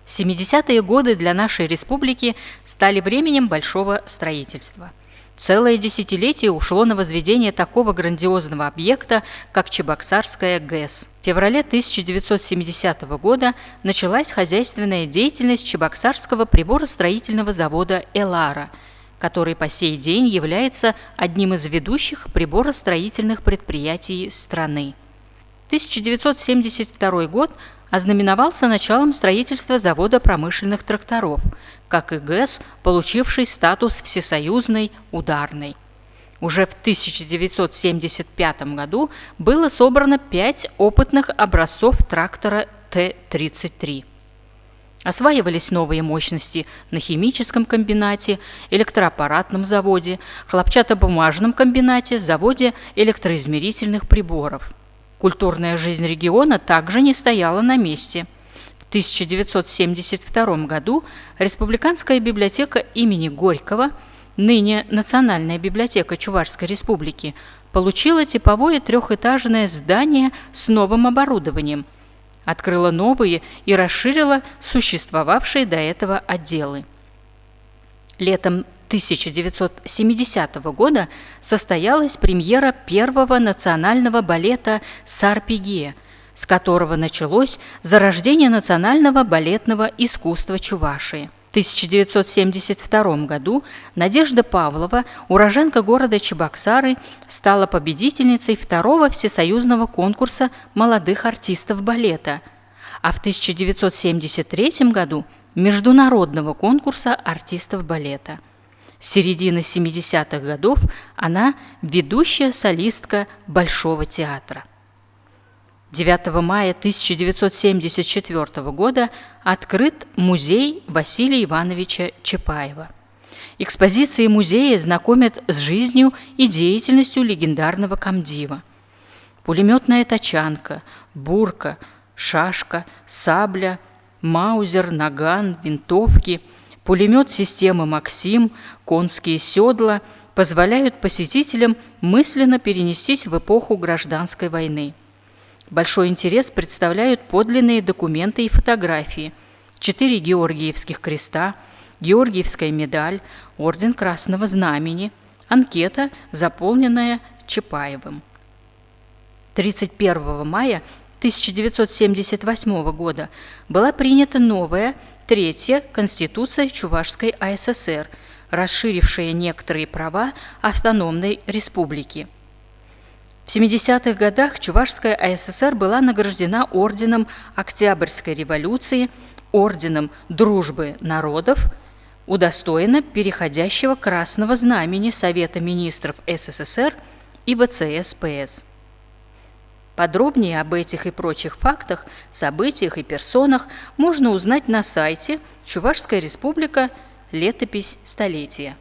70-е годы для нашей республики стали временем большого строительства. Целое десятилетие ушло на возведение такого грандиозного объекта, как Чебоксарская ГЭС. В феврале 1970 года началась хозяйственная деятельность Чебоксарского приборостроительного завода «Элара», который по сей день является одним из ведущих приборостроительных предприятий страны. 1972 год ознаменовался началом строительства завода промышленных тракторов, как и ГЭС, получивший статус всесоюзной ударной. Уже в 1975 году было собрано 5 опытных образцов трактора Т-33. Осваивались новые мощности на химическом комбинате, электроаппаратном заводе, хлопчатобумажном комбинате, заводе электроизмерительных приборов. Культурная жизнь региона также не стояла на месте. В 1972 году Республиканская библиотека имени Горького, ныне Национальная библиотека Чувашской республики, получила типовое трехэтажное здание с новым оборудованием, открыла новые и расширила существовавшие до этого отделы. Летом 1970 года состоялась премьера первого национального балета «Сарпегия», с которого началось зарождение национального балетного искусства Чувашии. В 1972 году Надежда Павлова, уроженка города Чебоксары, стала победительницей второго всесоюзного конкурса молодых артистов балета, а в 1973 году – международного конкурса артистов балета. С середины 70-х годов она ведущая солистка Большого театра. 9 мая 1974 года открыт музей Василия Ивановича Чапаева. Экспозиции музея знакомят с жизнью и деятельностью легендарного комдива. Пулеметная тачанка, бурка, шашка, сабля, маузер, наган, винтовки, пулемет системы «Максим», конские седла позволяют посетителям мысленно перенестись в эпоху гражданской войны. Большой интерес представляют подлинные документы и фотографии: 4 Георгиевских креста, Георгиевская медаль, орден Красного Знамени, анкета, заполненная Чапаевым. 31 мая 1978 года была принята новая, третья Конституция Чувашской АССР, расширившая некоторые права автономной республики. В 70-х годах Чувашская АССР была награждена орденом Октябрьской революции, орденом Дружбы народов, удостоена переходящего Красного Знамени Совета министров СССР и ВЦС-ПС. Подробнее об этих и прочих фактах, событиях и персонах можно узнать на сайте «Чувашская республика. Летопись столетия».